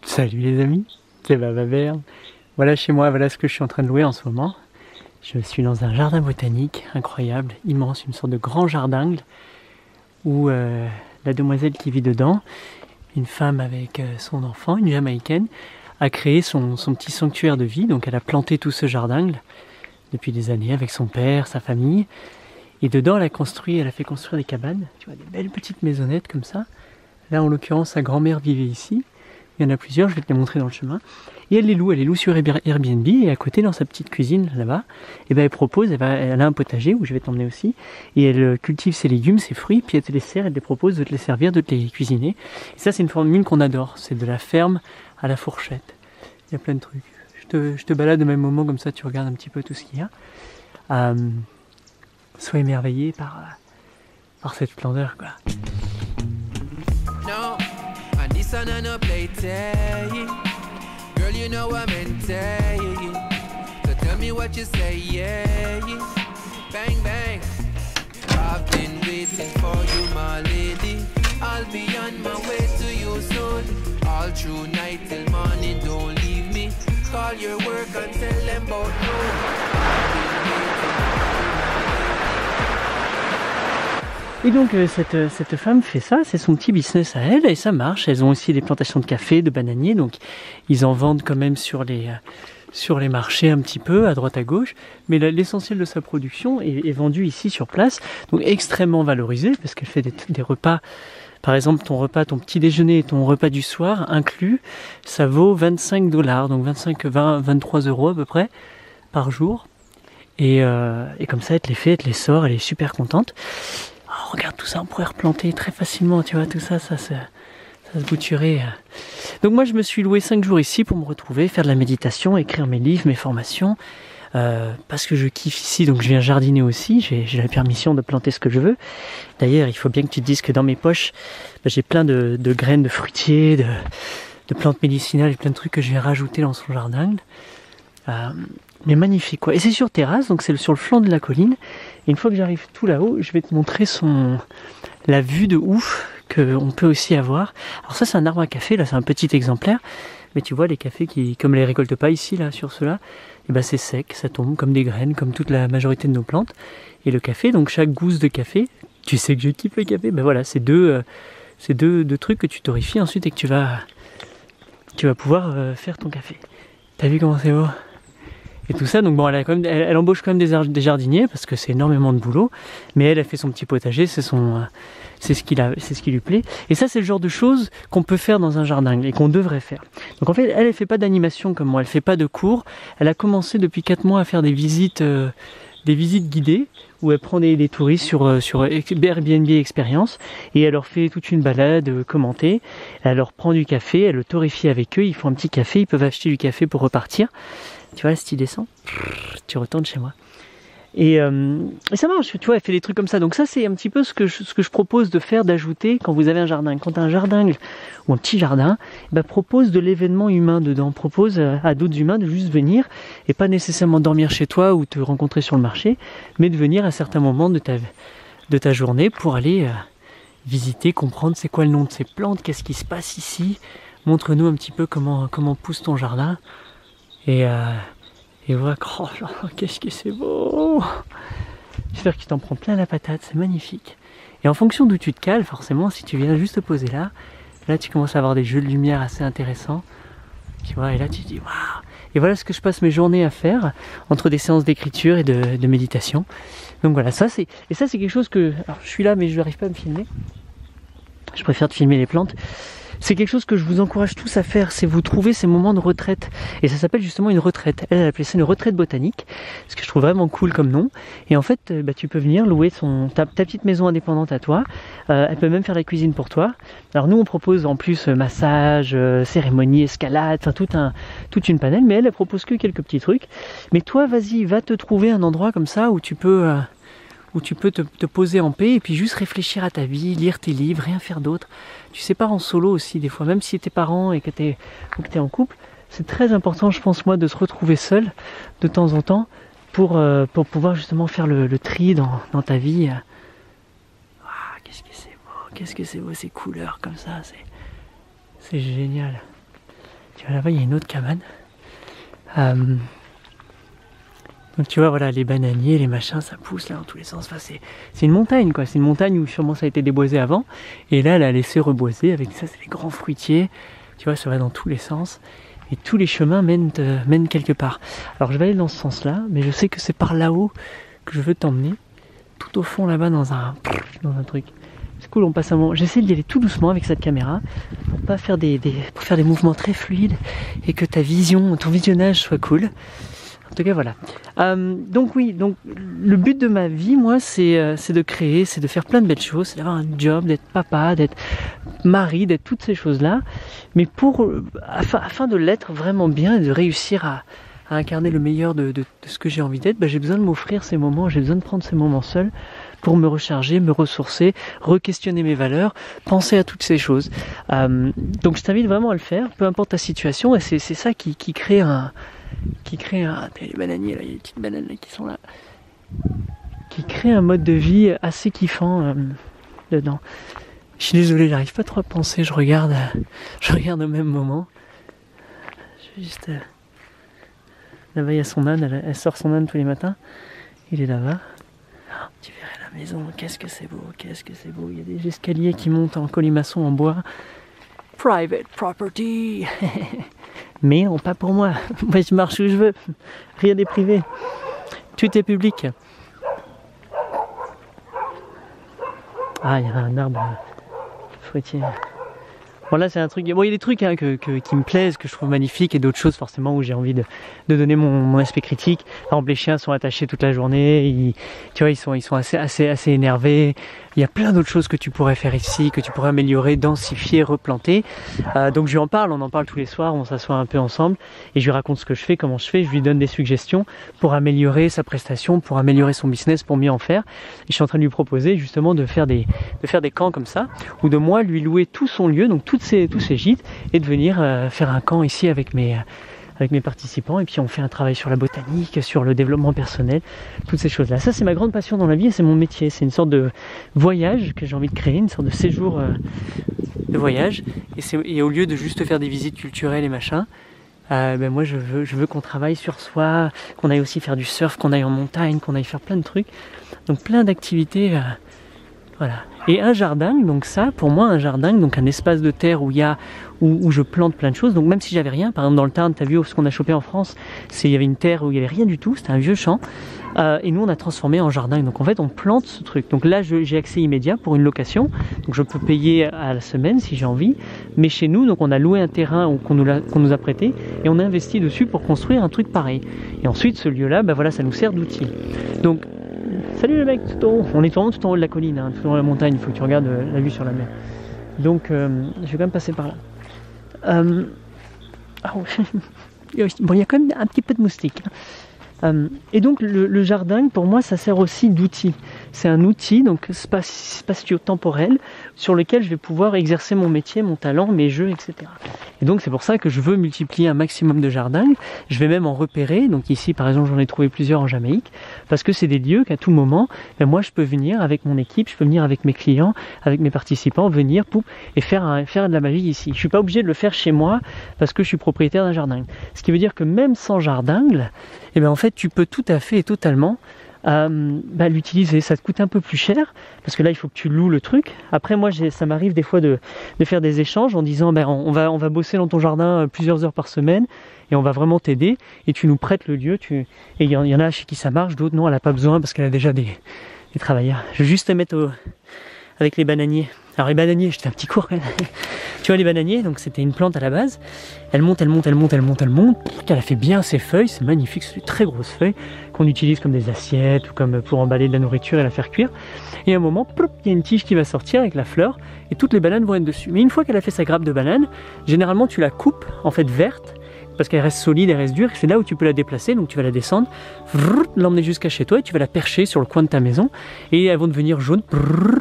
Salut les amis, c'est Bababert. Voilà chez moi, voilà ce que je suis en train de louer en ce moment. Je suis dans un jardin botanique incroyable, immense, une sorte de grand jardin où la demoiselle qui vit dedans, une femme avec son enfant, une Jamaïcaine, a créé son petit sanctuaire de vie. Donc elle a planté tout ce jardin depuis des années avec son père, sa famille. Et dedans elle a fait construire des cabanes, tu vois, des belles petites maisonnettes comme ça. Là en l'occurrence sa grand-mère vivait ici. Il y en a plusieurs, je vais te les montrer dans le chemin. Et elle les loue sur Airbnb, et à côté dans sa petite cuisine là-bas, et ben elle propose, elle a un potager où je vais t'emmener aussi, et elle cultive ses légumes, ses fruits, puis elle te les sert, elle te les propose de te les servir, de te les cuisiner. Et ça c'est une formule qu'on adore, c'est de la ferme à la fourchette. Il y a plein de trucs. Je te balade au même moment, comme ça tu regardes un petit peu tout ce qu'il y a. Sois émerveillé par cette splendeur, quoi. No, and this one I no play tag. Girl, you know I'm into you. So tell me what you say, yeah. Bang, bang. I've been waiting for you, my lady. I'll be on my way to you soon. All through night till morning, don't leave me. Call your work and tell them about Et donc cette femme fait ça, c'est son petit business à elle et ça marche. Elles ont aussi des plantations de café, de bananiers, donc ils en vendent quand même sur les marchés un petit peu, à droite à gauche. Mais l'essentiel de sa production est vendu ici sur place, donc extrêmement valorisé parce qu'elle fait des repas. Par exemple, ton petit déjeuner et ton repas du soir inclus, ça vaut 25 $, donc 23 € à peu près par jour. Et comme ça, elle te les fait, elle te les sort, elle est super contente. Oh, regarde tout ça, on pourrait replanter très facilement, tu vois, tout ça se bouturait. Donc moi je me suis loué 5 jours ici pour me retrouver, faire de la méditation, écrire mes livres, mes formations, parce que je kiffe ici, donc je viens jardiner aussi, j'ai la permission de planter ce que je veux. D'ailleurs il faut bien que tu te dises que dans mes poches, j'ai plein de graines de fruitiers, de plantes médicinales et plein de trucs que je vais rajouter dans son jardin. Mais magnifique quoi. Et c'est sur terrasse, donc c'est sur le flanc de la colline. Et une fois que j'arrive tout là-haut, je vais te montrer la vue de ouf qu'on peut aussi avoir. Alors ça c'est un arbre à café, là c'est un petit exemplaire. Mais tu vois les cafés qui, comme les récoltent pas ici là sur ceux-là, et ben c'est sec, ça tombe comme des graines, comme toute la majorité de nos plantes. Et le café, donc chaque gousse de café, tu sais que je kiffe le café, ben voilà, c'est deux trucs que tu torréfies ensuite et que tu vas pouvoir faire ton café. T'as vu comment c'est beau ? Et tout ça, donc bon, elle embauche quand même des jardiniers parce que c'est énormément de boulot, mais elle a fait son petit potager, c'est ce qui lui plaît. Et ça, c'est le genre de choses qu'on peut faire dans un jardin et qu'on devrait faire. Donc en fait, elle fait pas d'animation comme moi, elle fait pas de cours. Elle a commencé depuis 4 mois à faire des visites guidées où elle prend des touristes sur Airbnb Experience et elle leur fait toute une balade commentée. Elle leur prend du café, elle le torréfie avec eux, ils font un petit café, ils peuvent acheter du café pour repartir. Tu vois, si tu descends, tu retournes chez moi. Et ça marche, tu vois, elle fait des trucs comme ça. Donc ça, c'est un petit peu ce que je propose de faire, d'ajouter quand vous avez un jardin. Quand tu as un jardin ou un petit jardin, propose de l'événement humain dedans. Propose à d'autres humains de juste venir et pas nécessairement dormir chez toi ou te rencontrer sur le marché, mais de venir à certains moments de ta journée pour aller visiter, comprendre c'est quoi le nom de ces plantes, qu'est-ce qui se passe ici. Montre-nous un petit peu comment pousse ton jardin. Et voilà, oh, qu'est-ce que c'est beau! J'espère que tu t'en prends plein la patate, c'est magnifique. Et en fonction d'où tu te cales, forcément, si tu viens juste te poser là tu commences à avoir des jeux de lumière assez intéressants. Tu vois, et là tu te dis waouh! Et voilà ce que je passe mes journées à faire entre des séances d'écriture et de méditation. Donc voilà, ça c'est quelque chose que... Alors je suis là mais je n'arrive pas à me filmer. Je préfère te filmer les plantes. C'est quelque chose que je vous encourage tous à faire, c'est vous trouver ces moments de retraite. Et ça s'appelle justement une retraite. Elle a appelé ça une retraite botanique, ce que je trouve vraiment cool comme nom. Et en fait, tu peux venir louer ta petite maison indépendante à toi. Elle peut même faire la cuisine pour toi. Alors nous, on propose en plus massage, cérémonie, escalade, enfin toute une panel. Mais elle propose que quelques petits trucs. Mais toi, vas-y, va te trouver un endroit comme ça où tu peux te poser en paix et puis juste réfléchir à ta vie, lire tes livres, rien faire d'autre. Tu sais, pars en solo aussi des fois, même si t'es parent et que t'es en couple, c'est très important, je pense moi, de se retrouver seul de temps en temps pour pouvoir justement faire le tri dans ta vie. Qu'est-ce que c'est beau ces couleurs comme ça, c'est génial. Tu vois, là-bas, il y a une autre cabane. Donc tu vois, voilà, les bananiers, les machins, ça pousse là dans tous les sens. Enfin, c'est une montagne, quoi. C'est une montagne où sûrement ça a été déboisé avant. Et là, elle a laissé reboiser. Avec ça, c'est des grands fruitiers. Tu vois, ça va dans tous les sens. Et tous les chemins mènent quelque part. Alors je vais aller dans ce sens-là, mais je sais que c'est par là-haut que je veux t'emmener. Tout au fond là-bas dans un truc. C'est cool, on passe un moment. J'essaie d'y aller tout doucement avec cette caméra pour pas faire pour faire des mouvements très fluides et que ta vision, ton visionnage soit cool. En tout cas, voilà. Donc oui, donc le but de ma vie, moi, c'est de créer, c'est de faire plein de belles choses, c'est d'avoir un job, d'être papa, d'être mari, d'être toutes ces choses-là. Mais afin de l'être vraiment bien et de réussir à incarner le meilleur de ce que j'ai envie d'être, j'ai besoin de m'offrir ces moments, j'ai besoin de prendre ces moments seuls pour me recharger, me ressourcer, re-questionner mes valeurs, penser à toutes ces choses. Donc je t'invite vraiment à le faire, peu importe ta situation, et c'est ça qui crée un... les bananiers là, il y a des petites bananes là qui sont là, qui crée un mode de vie assez kiffant dedans. Je suis désolé, j'arrive pas trop à penser, je regarde au même moment. Je vais juste là-bas il y a son âne, elle sort son âne tous les matins, il est là-bas. Oh, tu verrais la maison, qu'est-ce que c'est beau, il y a des escaliers qui montent en colimaçon en bois. Private property. Mais non, pas pour moi. Moi, je marche où je veux. Rien n'est privé. Tout est public. Ah, il y a un arbre fruitier. Bon, là, c'est un truc... Bon, il y a des trucs qui me plaisent, que je trouve magnifiques, et d'autres choses, forcément, où j'ai envie de donner mon aspect critique. Par exemple, les chiens sont attachés toute la journée. Tu vois, ils sont assez énervés. Il y a plein d'autres choses que tu pourrais faire ici, que tu pourrais améliorer, densifier, replanter. Donc je lui en parle, on en parle tous les soirs, on s'assoit un peu ensemble et je lui raconte ce que je fais, comment je fais, je lui donne des suggestions pour améliorer sa prestation, pour améliorer son business, pour mieux en faire. Et je suis en train de lui proposer justement de faire des camps comme ça, ou de moi lui louer tout son lieu, donc tous ces gîtes, et de venir faire un camp ici avec mes participants, et puis on fait un travail sur la botanique, sur le développement personnel, toutes ces choses-là. Ça, c'est ma grande passion dans la vie et c'est mon métier. C'est une sorte de voyage que j'ai envie de créer, une sorte de séjour de voyage. Et au lieu de juste faire des visites culturelles et machin, moi je veux qu'on travaille sur soi, qu'on aille aussi faire du surf, qu'on aille en montagne, qu'on aille faire plein de trucs. Donc plein d'activités. Voilà. Et un jardin, donc ça, pour moi, un jardin, donc un espace de terre où je plante plein de choses. Donc même si j'avais rien, par exemple dans le Tarn, tu as vu ce qu'on a chopé en France, il y avait une terre où il n'y avait rien du tout, c'était un vieux champ. Et nous on a transformé en jardin. Donc en fait on plante ce truc. Donc là j'ai accès immédiat pour une location. Donc je peux payer à la semaine si j'ai envie. Mais chez nous, donc on a loué un terrain qu'on nous a prêté et on a investi dessus pour construire un truc pareil. Et ensuite ce lieu-là, voilà, ça nous sert d'outil. Donc salut le mec, on est vraiment tout en haut de la colline, hein, tout en haut de la montagne, il faut que tu regardes la vue sur la mer. Donc je vais quand même passer par là. Bon, il y a quand même un petit peu de moustiques. Et donc le jardin, pour moi, ça sert aussi d'outil. C'est un outil, donc spatio-temporel, sur lequel je vais pouvoir exercer mon métier, mon talent, mes jeux, etc. Et donc c'est pour ça que je veux multiplier un maximum de jardins. Je vais même en repérer. Donc ici, par exemple, j'en ai trouvé plusieurs en Jamaïque, parce que c'est des lieux qu'à tout moment, moi, je peux venir avec mon équipe, je peux venir avec mes clients, avec mes participants, venir et faire de la magie ici. Je suis pas obligé de le faire chez moi parce que je suis propriétaire d'un jardin. Ce qui veut dire que même sans jardin, en fait, tu peux tout à fait et totalement l'utiliser. Ça te coûte un peu plus cher parce que là il faut que tu loues le truc. Après moi ça m'arrive des fois de faire des échanges en disant on va bosser dans ton jardin plusieurs heures par semaine et on va vraiment t'aider et tu nous prêtes le lieu. Et il y en a chez qui ça marche, d'autres non, elle n'a pas besoin parce qu'elle a déjà des travailleurs. Je vais juste te mettre avec les bananiers. Alors les bananiers, j'étais un petit cours quand même. Tu vois les bananiers, donc c'était une plante à la base. Elle monte. Elle a fait bien ses feuilles, c'est magnifique, c'est de très grosses feuilles qu'on utilise comme des assiettes ou comme pour emballer de la nourriture et la faire cuire. Et à un moment, il y a une tige qui va sortir avec la fleur et toutes les bananes vont être dessus. Mais une fois qu'elle a fait sa grappe de banane, généralement tu la coupes en fait verte, parce qu'elle reste solide, elle reste dure, c'est là où tu peux la déplacer, donc tu vas la descendre, l'emmener jusqu'à chez toi et tu vas la percher sur le coin de ta maison et elles vont devenir jaunes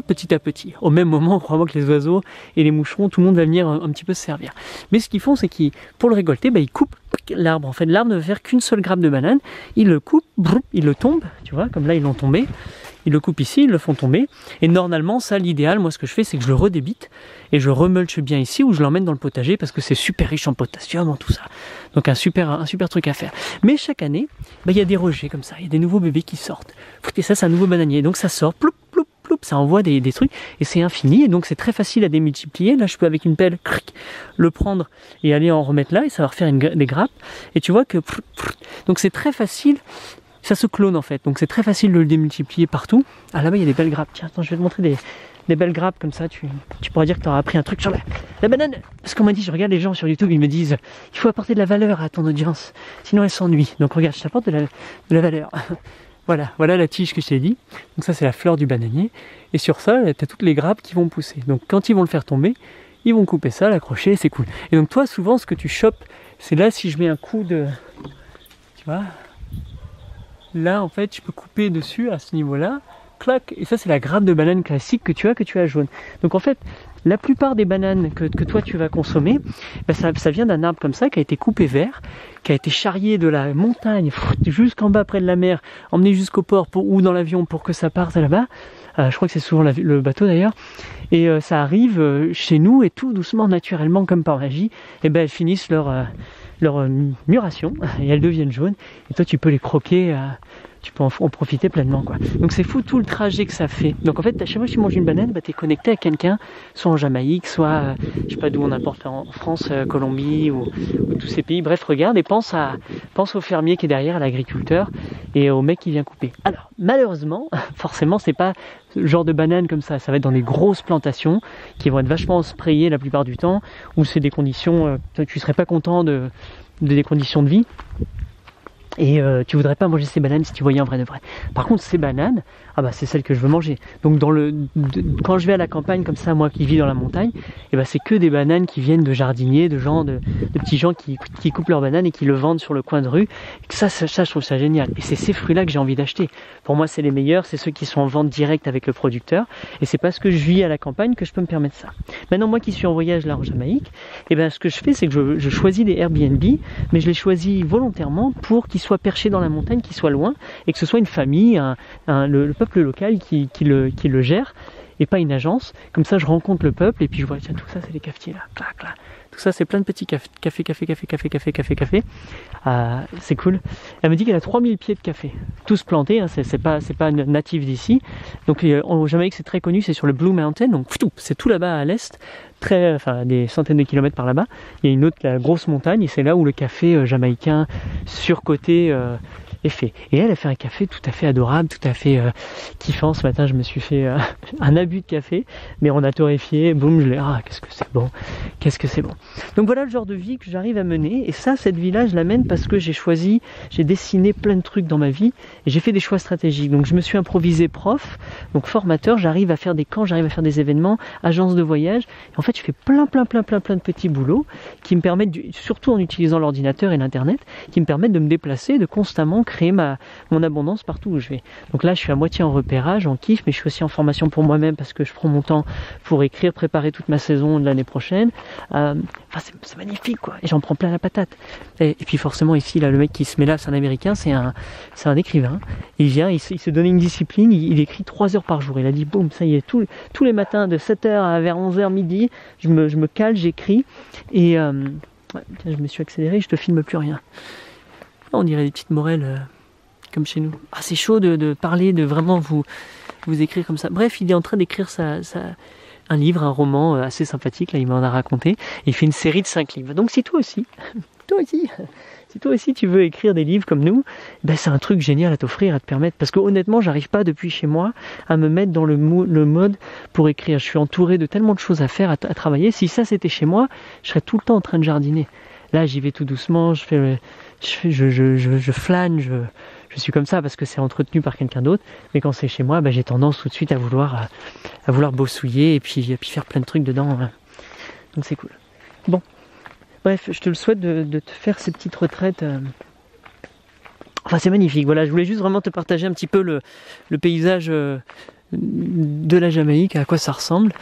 petit à petit. Au même moment, crois-moi que les oiseaux et les moucherons, tout le monde va venir un petit peu se servir. Mais ce qu'ils font, c'est qu'ils, pour le récolter, ils coupent l'arbre. En fait, l'arbre ne va faire qu'une seule grappe de banane, ils le coupent, ils le tombent, tu vois, comme là ils l'ont tombé, ils le coupent ici, ils le font tomber. Et normalement, ça, l'idéal, moi, ce que je fais, c'est que je le redébite et je remulche bien ici ou je l'emmène dans le potager parce que c'est super riche en potassium, en tout ça. Donc un super truc à faire. Mais chaque année, il y a des rejets comme ça, il y a des nouveaux bébés qui sortent. Et ça, c'est un nouveau bananier. Donc ça sort, ploup, ploup, ploup, ça envoie des trucs et c'est infini. Et donc c'est très facile à démultiplier. Là, je peux avec une pelle le prendre et aller en remettre là et ça va refaire des grappes. Et tu vois que... Donc c'est très facile. Ça se clone en fait, donc c'est très facile de le démultiplier partout. Ah là-bas il y a des belles grappes, tiens attends je vais te montrer des belles grappes comme ça, tu pourras dire que tu auras appris un truc sur la banane. Parce qu'on m'a dit, je regarde les gens sur YouTube, ils me disent il faut apporter de la valeur à ton audience, sinon elle s'ennuie. Donc regarde, je t'apporte de la valeur. Voilà la tige que je t'ai dit. Donc ça c'est la fleur du bananier. Et sur ça, tu as toutes les grappes qui vont pousser. Donc quand ils vont le faire tomber, ils vont couper ça, l'accrocher, c'est cool. Et donc toi souvent ce que tu chopes, c'est là si je mets un coup de... Tu vois, là en fait je peux couper dessus à ce niveau là, clac, et ça c'est la grappe de banane classique que tu as jaune. Donc en fait la plupart des bananes que toi tu vas consommer, ça vient d'un arbre comme ça qui a été coupé vert, qui a été charrié de la montagne jusqu'en bas près de la mer, emmené jusqu'au port ou dans l'avion pour que ça parte là-bas. Je crois que c'est souvent le bateau d'ailleurs. Et ça arrive chez nous et tout doucement, naturellement, comme par magie, et elles finissent leur muration et elles deviennent jaunes. Et toi, tu peux les croquer, tu peux en profiter pleinement, quoi. Donc c'est fou tout le trajet que ça fait. Donc en fait, à chaque fois que tu manges une banane, tu es connecté à quelqu'un, soit en Jamaïque, soit, je sais pas d'où on importe, en France, Colombie ou tous ces pays. Bref, regarde et pense au fermier qui est derrière, à l'agriculteur et au mec qui vient couper. Alors, malheureusement, forcément, c'est pas ce genre de banane comme ça. Ça va être dans des grosses plantations qui vont être vachement sprayées la plupart du temps, où c'est des conditions, tu serais pas content des conditions de vie. Et tu voudrais pas manger ces bananes si tu voyais en vrai de vrai. Par contre, ces bananes, c'est celles que je veux manger. Donc quand je vais à la campagne comme ça, moi qui vis dans la montagne, c'est que des bananes qui viennent de jardiniers, de petits gens qui coupent leurs bananes et qui le vendent sur le coin de rue. Ça je trouve ça génial. Et c'est ces fruits-là que j'ai envie d'acheter. Pour moi, c'est les meilleurs, c'est ceux qui sont en vente directe avec le producteur. Et c'est parce que je vis à la campagne que je peux me permettre ça. Maintenant, moi qui suis en voyage là en Jamaïque, ce que je fais, c'est que je choisis des Airbnb, mais je les choisis volontairement pour qu'ils soient perchés dans la montagne, qu'ils soient loin, et que ce soit une famille, le peuple local qui le gère, et pas une agence. Comme ça, je rencontre le peuple, et puis je vois, tiens, tout ça, c'est les cafetiers là, clac, là. Tout ça, c'est plein de petits café. C'est cool. Elle me dit qu'elle a 3000 pieds de café, tous plantés, hein, c'est pas natif d'ici. Donc au Jamaïque, c'est très connu, c'est sur le Blue Mountain, donc c'est tout là-bas à l'est, des centaines de kilomètres par là-bas. Il y a une autre, la grosse montagne, et c'est là où le café jamaïcain surcoté est fait. Et elle a fait un café tout à fait adorable, tout à fait kiffant. Ce matin, je me suis fait un abus de café, mais on a torréfié, boum, qu'est-ce que c'est bon. Donc voilà le genre de vie que j'arrive à mener. Et ça, cette vie-là, je la mène parce que j'ai dessiné plein de trucs dans ma vie et j'ai fait des choix stratégiques. Donc je me suis improvisé prof, donc formateur, j'arrive à faire des camps, j'arrive à faire des événements, agence de voyage. Et en fait, je fais plein de petits boulots qui me permettent, surtout en utilisant l'ordinateur et l'internet, qui me permettent de me déplacer, de constamment créer mon abondance partout où je vais. Donc là, je suis à moitié en repérage, en kiff, mais je suis aussi en formation pour moi-même parce que je prends mon temps pour écrire, préparer toute ma saison de l'année prochaine. C'est magnifique, quoi. Et j'en prends plein la patate. Et puis forcément, ici, là, le mec qui se met là, c'est un Américain, c'est un écrivain. Il vient, il se donne une discipline, il écrit 3 heures par jour. Il a dit, boum, ça y est, tous les matins, de 7h à vers 11h midi, je me cale, j'écris. Et tiens, je me suis accéléré, je te filme plus rien. On dirait des petites morelles comme chez nous. C'est chaud de parler, de vraiment vous écrire comme ça. Bref, il est en train d'écrire un livre, un roman assez sympathique, là il m'en a raconté. Et il fait une série de 5 livres. Donc si toi aussi tu veux écrire des livres comme nous, c'est un truc génial à t'offrir, à te permettre. Parce que honnêtement, j'arrive pas depuis chez moi à me mettre dans le mode pour écrire. Je suis entouré de tellement de choses à faire, à travailler. Si ça c'était chez moi, je serais tout le temps en train de jardiner. Là, j'y vais tout doucement, je flâne, je suis comme ça parce que c'est entretenu par quelqu'un d'autre. Mais quand c'est chez moi, j'ai tendance tout de suite à vouloir bossouiller et puis faire plein de trucs dedans. Donc c'est cool. Bon, bref, je te le souhaite de te faire ces petites retraites. C'est magnifique. Voilà, je voulais juste vraiment te partager un petit peu le paysage de la Jamaïque, à quoi ça ressemble.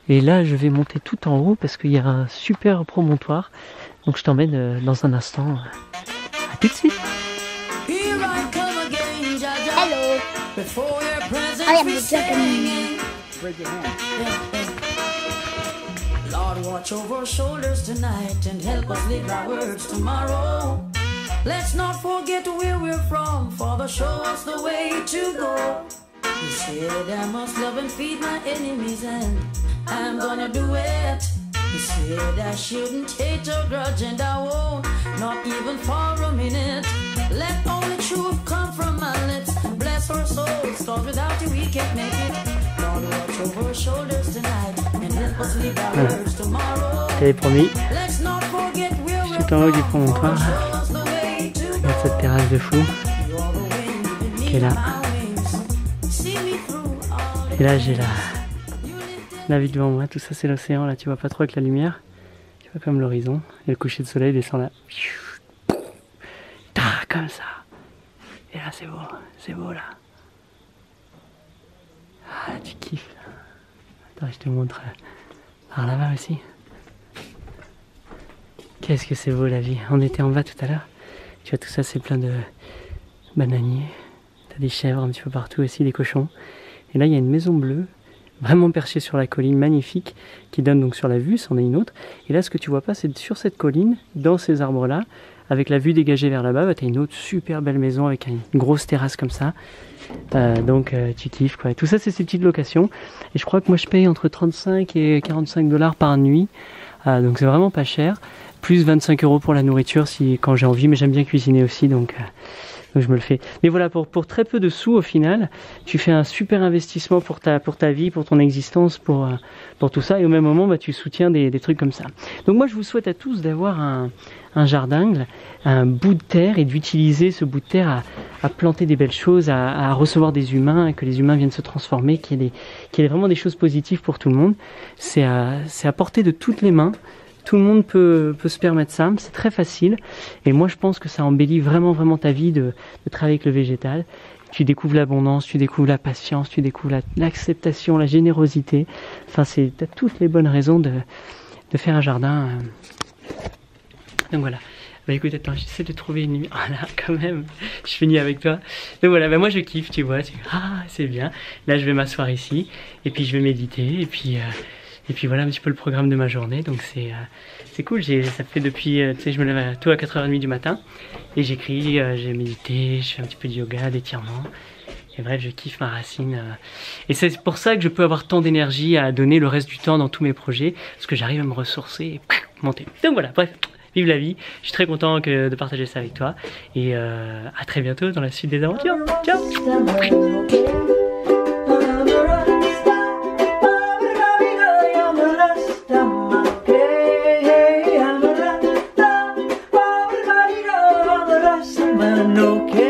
Et là, je vais monter tout en haut parce qu'il y a un super promontoire. Donc je t'emmène dans un instant. À tout de suite. Hello. yeah, but second. Break your hand. Lord, watch over our shoulders tonight and help us live our words tomorrow. Let's not forget where we're from, Father, show us the way to go. He said I must love and feed my enemies, and I'm gonna do it. He said I shouldn't hate or grudge, and I won't, not even for a minute. Let only truth come from my lips. Bless our souls, cause without you we can't make it. Lord, watch over our shoulders tonight and help us live our words tomorrow. T'avais promis. Let's not forget where Je we're suis en haut du from, promontoire. show us the way to Regarde cette terrasse de fou qui est là. Et là j'ai la vue devant moi, tout ça c'est l'océan, là tu vois pas trop avec la lumière, tu vois comme l'horizon, et le coucher de soleil descend là. Comme ça. Et là c'est beau là. Ah tu kiffes. Attends je te montre par là-bas aussi. Qu'est-ce que c'est beau la vie. On était en bas tout à l'heure. Tu vois tout ça c'est plein de bananiers. T'as des chèvres un petit peu partout aussi, des cochons. Et là il y a une maison bleue, vraiment perchée sur la colline, magnifique, qui donne donc sur la vue, c'en est une autre. Et là ce que tu vois pas c'est sur cette colline, dans ces arbres là, avec la vue dégagée vers là-bas, bah, tu as une autre super belle maison avec une grosse terrasse comme ça. Donc tu kiffes quoi. Et tout ça c'est ces petites locations. Et je crois que moi je paye entre 35 et 45 $ par nuit. Donc c'est vraiment pas cher. Plus 25 € pour la nourriture quand j'ai envie, mais j'aime bien cuisiner aussi donc je me le fais. Mais voilà, pour très peu de sous au final, tu fais un super investissement pour ta vie, pour ton existence, pour tout ça, et au même moment bah, tu soutiens des trucs comme ça. Donc moi je vous souhaite à tous d'avoir un jardin, un bout de terre, et d'utiliser ce bout de terre à planter des belles choses, à recevoir des humains, que les humains viennent se transformer, qu'il y ait vraiment des choses positives pour tout le monde. C'est à portée de toutes les mains. Tout le monde peut se permettre ça, c'est très facile. Et moi je pense que ça embellit vraiment ta vie de travailler avec le végétal. Tu découvres l'abondance, tu découvres la patience, tu découvres l'acceptation, la générosité. Enfin, t'as toutes les bonnes raisons de faire un jardin. Donc voilà. Bah écoute, attends, j'essaie de trouver une lumière. Voilà, quand même, je finis avec toi. Donc voilà, bah moi je kiffe, tu vois. Ah, c'est bien. Là je vais m'asseoir ici, et puis je vais méditer, et puis voilà un petit peu le programme de ma journée. Donc c'est cool, ça fait depuis, tu sais, je me lève tôt à 4h30 du matin, et j'écris, j'ai médité, je fais un petit peu de yoga, d'étirement. Et bref, je kiffe ma racine. Et c'est pour ça que je peux avoir tant d'énergie à donner le reste du temps dans tous mes projets, parce que j'arrive à me ressourcer et monter. Donc voilà, bref. Vive la vie, je suis très content de partager ça avec toi, et à très bientôt dans la suite des aventures. Ciao. Okay.